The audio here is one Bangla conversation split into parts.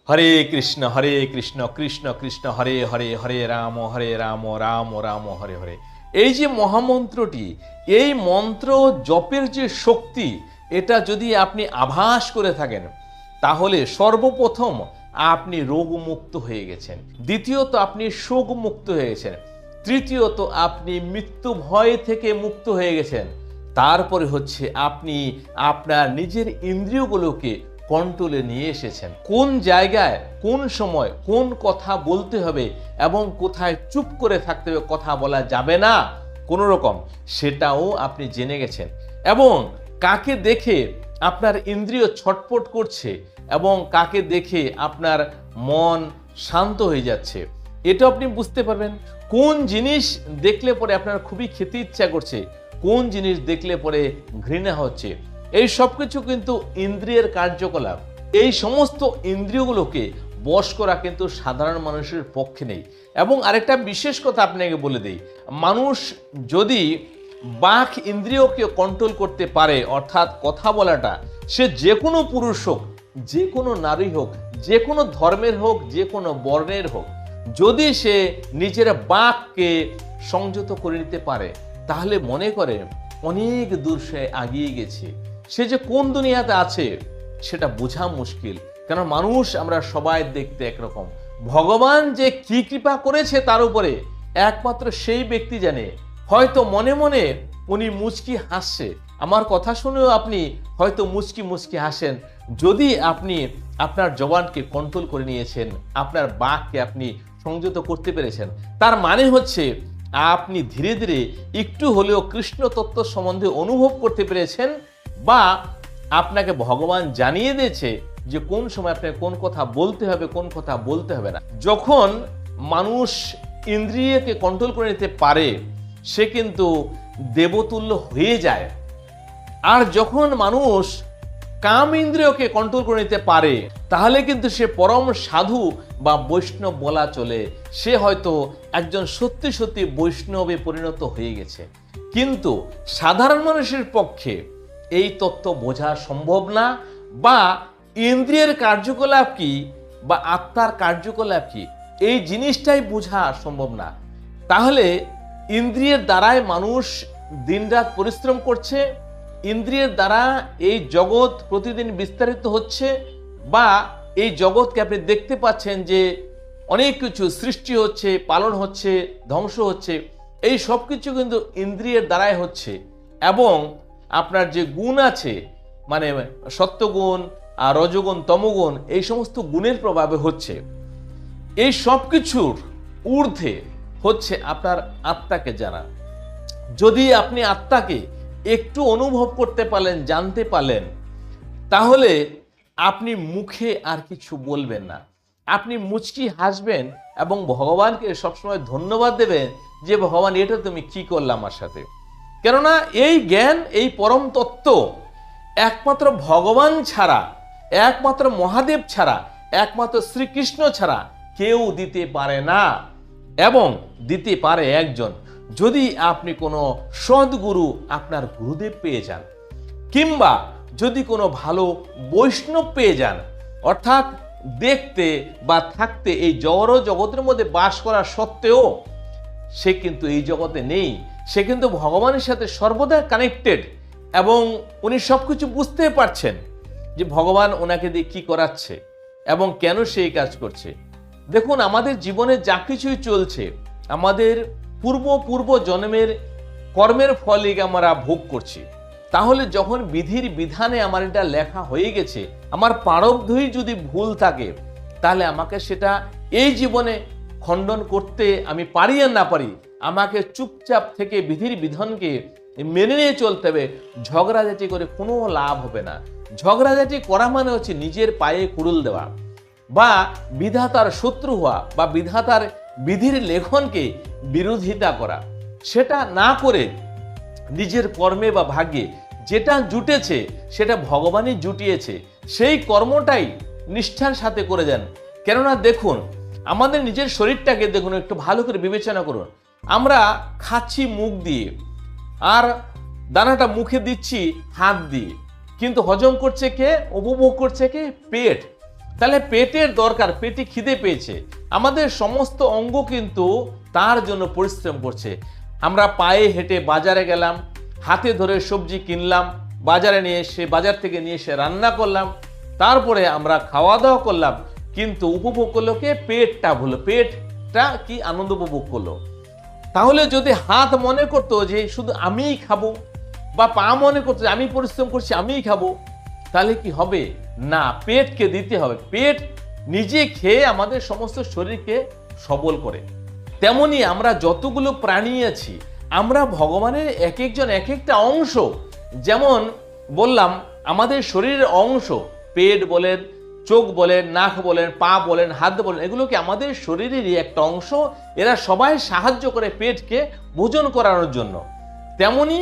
হরে কৃষ্ণ কৃষ্ণ কৃষ্ণ হরে হরে, হরে রাম রাম রাম হরে হরে। এই যে মহামন্ত্রটি, এই মন্ত্র জপের যে শক্তি, এটা যদি আপনি আভাস করে থাকেন, তাহলে সর্বপ্রথম আপনি রোগমুক্ত হয়ে গেছেন, দ্বিতীয়ত আপনি শোকমুক্ত হয়ে গেছেন, তৃতীয়ত আপনি মৃত্যু ভয় থেকে মুক্ত হয়ে গেছেন, তারপরে হচ্ছে আপনি আপনার নিজের ইন্দ্রিয়গুলোকে কন্ট্রোলে নিয়ে এসেছেন। কোন জায়গায়, কোন সময়, কোন কথা বলতে হবে এবং কোথায় চুপ করে থাকতে হবে, কথা বলা যাবে না কোনো রকম, সেটাও আপনি জেনে গেছেন। এবং কাকে দেখে আপনার ইন্দ্রিয় ছটফট করছে এবং কাকে দেখে আপনার মন শান্ত হয়ে যাচ্ছে, এটা আপনি বুঝতে পারবেন। কোন জিনিস দেখলে পরে আপনার খুবই খেতে ইচ্ছা করছে, কোন জিনিস দেখলে পরে ঘৃণা হচ্ছে, এই সব কিছু কিন্তু ইন্দ্রিয়ের কার্যকলাপ। এই সমস্ত ইন্দ্রিয়গুলোকে বশ করা কিন্তু সাধারণ মানুষের পক্ষে নেই। এবং আরেকটা বিশেষ কথা আপনাকে বলে দেই, মানুষ যদি বাক ইন্দ্রিয়কে কন্ট্রোল করতে পারে, অর্থাৎ কথা বলাটা, সে যে কোনো পুরুষ হোক, যে কোনো নারী হোক, যে কোনো ধর্মের হোক, যে কোনো বর্ণের হোক, যদি সে নিজের বাককে সংযত করে নিতে পারে, তাহলে মনে করে অনেক দূর সে এগিয়ে গেছে। সে যে কোন দুনিয়াতে আছে সেটা বোঝা মুশকিল, কারণ মানুষ আমরা সবাই দেখতে একরকম। ভগবান যে কি কৃপা করেছে তার উপরে একমাত্র সেই ব্যক্তি জানে। হয়তো মনে মনে উনি মুচকি হাসছে, আমার কথা শুনেও আপনি হয়তো মুচকি মুচকি হাসেন, যদি আপনি আপনার জবানকে কন্ট্রোল করে নিয়েছেন, আপনার বাককে আপনি সংযত করতে পেরেছেন। তার মানে হচ্ছে আপনি ধীরে ধীরে একটু হলেও কৃষ্ণ তত্ত্ব সম্বন্ধে অনুভব করতে পেরেছেন, বা আপনাকে ভগবান জানিয়ে দিয়েছে যে কোন সময় আপনাকে কোন কথা বলতে হবে, কোন কথা বলতে হবে না। যখন মানুষ ইন্দ্রিয়কে কন্ট্রোল করে নিতে পারে, সে কিন্তু দেবতুল্য হয়ে যায়। আর যখন মানুষ কাম ইন্দ্রিয়কে কন্ট্রোল করে নিতে পারে, তাহলে কিন্তু সে পরম সাধু বা বৈষ্ণব বলা চলে। সে হয়তো একজন সত্যি সত্যি বৈষ্ণবে পরিণত হয়ে গেছে। কিন্তু সাধারণ মানুষের পক্ষে এই তত্ত্ব বোঝা সম্ভব না, বা ইন্দ্রিয়ের কার্যকলাপ কি বা আত্মার কার্যকলাপ কি, এই জিনিসটাই বোঝা সম্ভব না। তাহলে ইন্দ্রিয়ের দ্বারাই মানুষ দিনরাত পরিশ্রম করছে, ইন্দ্রিয়ের দ্বারা এই জগৎ প্রতিদিন বিস্তারিত হচ্ছে, বা এই জগৎকে আপনি দেখতে পাচ্ছেন যে অনেক কিছু সৃষ্টি হচ্ছে, পালন হচ্ছে, ধ্বংস হচ্ছে, এই সব কিছু কিন্তু ইন্দ্রিয়ের দ্বারাই হচ্ছে। এবং আপনার যে গুণ আছে, মানে সত্যগুণ আর রজগুণ তমগুণ, এই সমস্ত গুণের প্রভাবে হচ্ছে। এই সব কিছুর ঊর্ধ্বে হচ্ছে আপনার আত্মাকে জানা। যদি আপনি আত্মাকে একটু অনুভব করতে পারলেন, জানতে পারলেন, তাহলে আপনি মুখে আর কিছু বলবেন না, আপনি মুচকি হাসবেন এবং ভগবানকে সবসময় ধন্যবাদ দেবেন যে ভগবান, এটা তুমি কি করলে আমার সাথে। কেননা এই জ্ঞান, এই পরম তত্ত্ব একমাত্র ভগবান ছাড়া, একমাত্র মহাদেব ছাড়া, একমাত্র শ্রীকৃষ্ণ ছাড়া কেউ দিতে পারে না। এবং দিতে পারে একজন, যদি আপনি কোনো সদ্গুরু, আপনার গুরুদেব পেয়ে যান, কিংবা যদি কোনো ভালো বৈষ্ণব পেয়ে যান, অর্থাৎ দেখতে বা থাকতে এই জড় জগতের মধ্যে বাস করা সত্ত্বেও সে কিন্তু এই জগতে নেই, সে কিন্তু ভগবানের সাথে সর্বদা কানেক্টেড, এবং উনি সবকিছু বুঝতে পারছেন যে ভগবান ওনাকে দিয়ে কি করাচ্ছে এবং কেন সেই কাজ করছে। দেখুন, আমাদের জীবনে যা কিছুই চলছে, আমাদের পূর্ব জন্মের কর্মের ফলে আমরা ভোগ করছি। তাহলে যখন বিধির বিধানে আমার এটা লেখা হয়ে গেছে, আমার প্রারব্ধই যদি ভুল থাকে, তাহলে আমাকে সেটা এই জীবনে খণ্ডন করতে আমি পারি আর না পারি, আমাকে চুপচাপ থেকে বিধির বিধানকে মেনে নিয়ে চলতে হবে। ঝগড়াঝাটি করে কোনো লাভ হবে না। ঝগড়াঝাটি করা মানে হচ্ছে নিজের পায়ে কুড়ুল দেওয়া, বা বিধাতার শত্রু হওয়া, বা বিধাতার বিধির লেখনকে বিরোধিতা করা। সেটা না করে নিজের কর্মে বা ভাগ্যে যেটা জুটেছে, সেটা ভগবানই জুটিয়েছে, সেই কর্মটাই নিষ্ঠার সাথে করে যান। কেননা দেখুন, আমাদের নিজের শরীরটাকে দেখুন, একটু ভালো করে বিবেচনা করুন। আমরা খাচ্ছি মুখ দিয়ে, আর দানাটা মুখে দিচ্ছি হাত দিয়ে, কিন্তু হজম করছে কে, উপভোগ করছে কে? পেট। তাহলে পেটের দরকার, পেটে খিদে পেয়েছে, আমাদের সমস্ত অঙ্গ কিন্তু তার জন্য পরিশ্রম করছে। আমরা পায়ে হেঁটে বাজারে গেলাম, হাতে ধরে সবজি কিনলাম, বাজারে নিয়ে এসে, বাজার থেকে নিয়ে এসে রান্না করলাম, তারপরে আমরা খাওয়া দাওয়া করলাম, কিন্তু উপভোগ করলো কে? পেটটা ভুলো, পেটটা কি আনন্দ উপভোগ করলো। তাহলে যদি হাত মনে করতো যে শুধু আমিই খাবো, বা পা মনে করতো যে আমি পরিশ্রম করছি আমিই খাবো, তাহলে কি হবে? না, পেটকে দিতে হবে। পেট নিজে খেয়ে আমাদের সমস্ত শরীরকে সবল করে। তেমনি আমরা যতগুলো প্রাণী আছি, আমরা ভগবানের এক একজন এক একটা অংশ। যেমন বললাম, আমাদের শরীরের অংশ, পেট বলেন, চোখ বলেন, নাক বলেন, পা বলেন, হাত বলেন, এগুলো কি আমাদের শরীরেরই একটা অংশ। এরা সবাই সাহায্য করে পেটকে ভোজন করানোর জন্য। তেমনি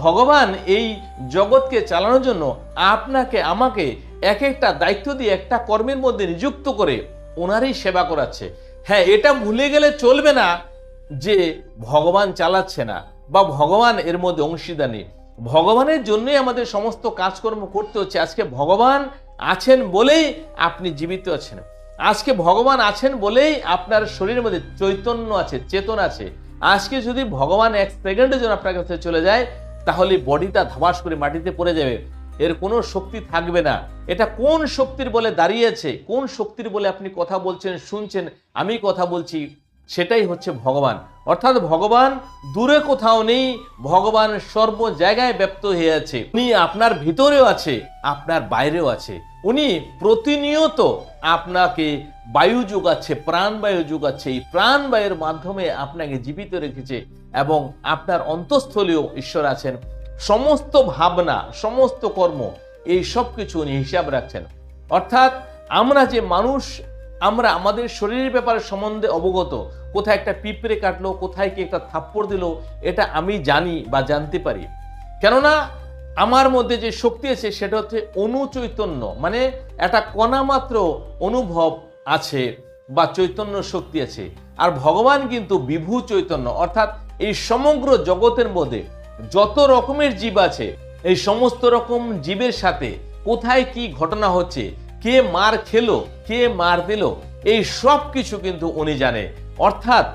ভগবান এই জগৎকে চালানোর জন্য আপনাকে আমাকে এক একটা দায়িত্ব দিয়ে একটা কর্মের মধ্যে নিযুক্ত করে ওনারই সেবা করাচ্ছে। হ্যাঁ, এটা ভুলে গেলে চলবে না যে ভগবান চালাচ্ছে না বা ভগবান এর মধ্যে অংশীদার নেই। ভগবানের জন্যই আমাদের সমস্ত কাজকর্ম করতে হচ্ছে। আজকে ভগবান আছেন বলেই আপনি জীবিত আছেন। আজকে ভগবান আছেন বলেই আপনার শরীরের মধ্যে চৈতন্য আছে, চেতনা আছে। আজকে যদি ভগবান এক সেকেন্ডের জন্য আপনার কাছে চলে যায়, তাহলে বডিটা ধাবাস করে মাটিতে পড়ে যাবে, এর কোনো শক্তি থাকবে না। এটা কোন শক্তির বলে দাঁড়িয়েছে, কোন শক্তির বলে আপনি কথা বলছেন, শুনছেন, আমি কথা বলছি, সেটাই হচ্ছে ভগবান। অর্থাৎ ভগবান দূরে কোথাও নেই, ভগবান সর্ব জায়গায় ব্যপ্ত হয়ে আছে। উনি আপনার ভিতরেও আছে, আপনার বাইরেও আছে। উনি প্রতিনিয়ত আপনাকে বায়ু যোগাচ্ছে, প্রাণবায়ু যোগাচ্ছে। এই প্রাণবায়ুর মাধ্যমে আপনাকে জীবিত রেখেছে এবং আপনার অন্তঃস্থলেও ঈশ্বর আছেন। সমস্ত ভাবনা, সমস্ত কর্ম, এই সব কিছু উনি হিসাব রাখছেন। অর্থাৎ আমরা যে মানুষ, আমরা আমাদের শরীরের ব্যাপারে সম্বন্ধে অবগত। কোথায় একটা পিঁপড়ে কাটলো, কোথায় কি একটা থাপ্পড় দিল, এটা আমি জানি বা জানতে পারি। কেননা আমার মধ্যে যে শক্তি আছে সেটা হচ্ছে অনুচৈতন্য, মানে একটা কণা মাত্র অনুভব আছে বা চৈতন্য শক্তি আছে। আর ভগবান কিন্তু বিভু চৈতন্য, অর্থাৎ এই সমগ্র জগতের মধ্যে যত রকমের জীব আছে, এই সমস্ত রকম জীবের সাথে কোথায় কি ঘটনা হচ্ছে, কে মার খেলো, কে মার দিল, এই সব কিছু কিন্তু উনি জানে। অর্থাৎ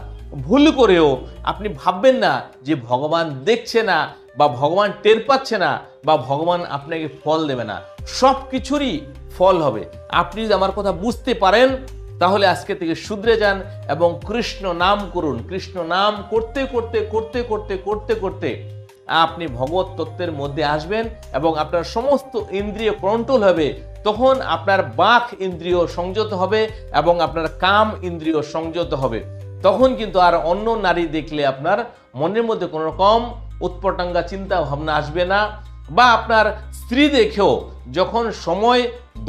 ভুল করেও আপনি ভাববেন না যে ভগবান দেখছে না বা ভগবান টের পাচ্ছে না বা ভগবান আপনাকে ফল দেবে না। সব কিছুরই ফল হবে। আপনি যদি আমার কথা বুঝতে পারেন, তাহলে আজকে থেকে শুধরে যান এবং কৃষ্ণ নাম করুন। কৃষ্ণ নাম করতে করতে করতে করতে করতে করতে আপনি ভগবত তত্ত্বের মধ্যে আসবেন এবং আপনার সমস্ত ইন্দ্রিয় কন্ট্রোল হবে। তখন আপনার বাক ইন্দ্রিয় সংযত হবে এবং আপনার কাম ইন্দ্রিয় সংযত হবে। তখন কিন্তু আর অন্য নারী দেখলে আপনার মনের মধ্যে কোনো রকম উৎপটাঙ্গা চিন্তা ভাবনা আসবে না। বা আপনার স্ত্রী দেখেও যখন সময়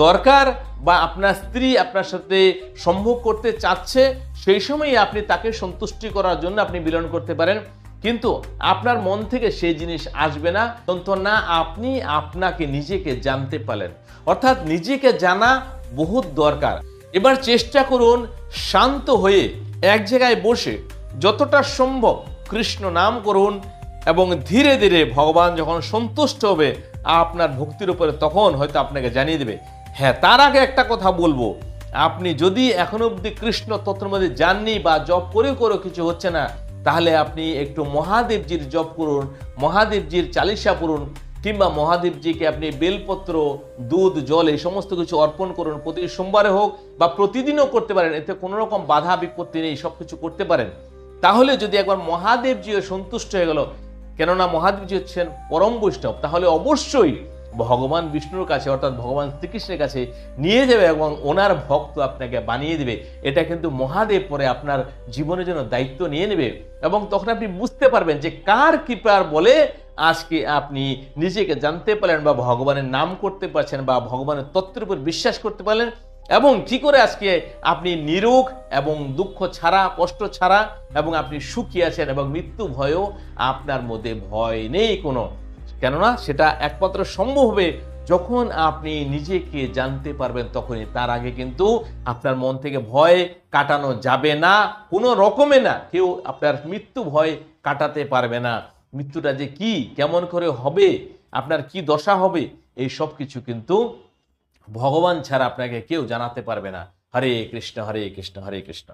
দরকার বা আপনার স্ত্রী আপনার সাথে সম্ভোগ করতে চাচ্ছে, সেই সময়ই আপনি তাকে সন্তুষ্টি করার জন্য আপনি মিলন করতে পারেন। কিন্তু আপনার মন থেকে সেই জিনিস আসবে না যতক্ষণ না আপনি আপনাকে নিজেকে জানতে পারলেন। অর্থাৎ নিজেকে জানা বহুত দরকার। এবার চেষ্টা করুন শান্ত হয়ে এক জায়গায় বসে যতটা সম্ভব কৃষ্ণ নাম করুন এবং ধীরে ধীরে ভগবান যখন সন্তুষ্ট হবে আপনার ভক্তির উপরে, তখন হয়তো আপনাকে জানিয়ে দেবে। হ্যাঁ, তার আগে একটা কথা বলবো, আপনি যদি এখনো অবধি কৃষ্ণ তত্ত্বের মধ্যে যাননি বা জপ করে করেও কিছু হচ্ছে না, তাহলে আপনি একটু মহাদেবজির জপ করুন, মহাদেবজির চালিসা পড়ুন, কিংবা মহাদেবজিকে আপনি বেলপত্র, দুধ, জল এই সমস্ত কিছু অর্পণ করুন। প্রতি সোমবারে হোক বা প্রতিদিনও করতে পারেন, এতে কোনো রকম বাধা বিপত্তি নেই, সব কিছু করতে পারেন। তাহলে যদি একবার মহাদেবজিও সন্তুষ্ট হয়ে গেল, কেননা মহাদেবজি হচ্ছেন পরম বৈষ্ণব, তাহলে অবশ্যই ভগবান বিষ্ণুর কাছে অর্থাৎ ভগবান শ্রীকৃষ্ণের কাছে নিয়ে যাবে এবং ওনার ভক্ত আপনাকে বানিয়ে দেবে। এটা কিন্তু মহাদেব পরে আপনার জীবনের জন্য দায়িত্ব নিয়ে নেবে এবং তখন আপনি বুঝতে পারবেন যে কার কৃপার বলে আজকে আপনি নিজেকে জানতে পারলেন বা ভগবানের নাম করতে পারছেন বা ভগবানের তত্ত্বের উপর বিশ্বাস করতে পারলেন এবং কি করে আজকে আপনি নিরোগ এবং দুঃখ ছাড়া, কষ্ট ছাড়া এবং আপনি সুখী আছেন এবং মৃত্যু ভয়ও আপনার মধ্যে ভয় নেই কোনো। কেননা সেটা একমাত্র সম্ভব হবে যখন আপনি নিজেকে জানতে পারবেন তখনই। তার আগে কিন্তু আপনার মন থেকে ভয় কাটানো যাবে না, কোনো রকমে না। কেউ আপনার মৃত্যু ভয় কাটাতে পারবে না। মৃত্যুটা যে কি, কেমন করে হবে, আপনার কি দশা হবে, এই সব কিছু কিন্তু ভগবান ছাড়া আপনাকে কেউ জানাতে পারবে না। হরে কৃষ্ণ হরে কৃষ্ণ হরে কৃষ্ণ।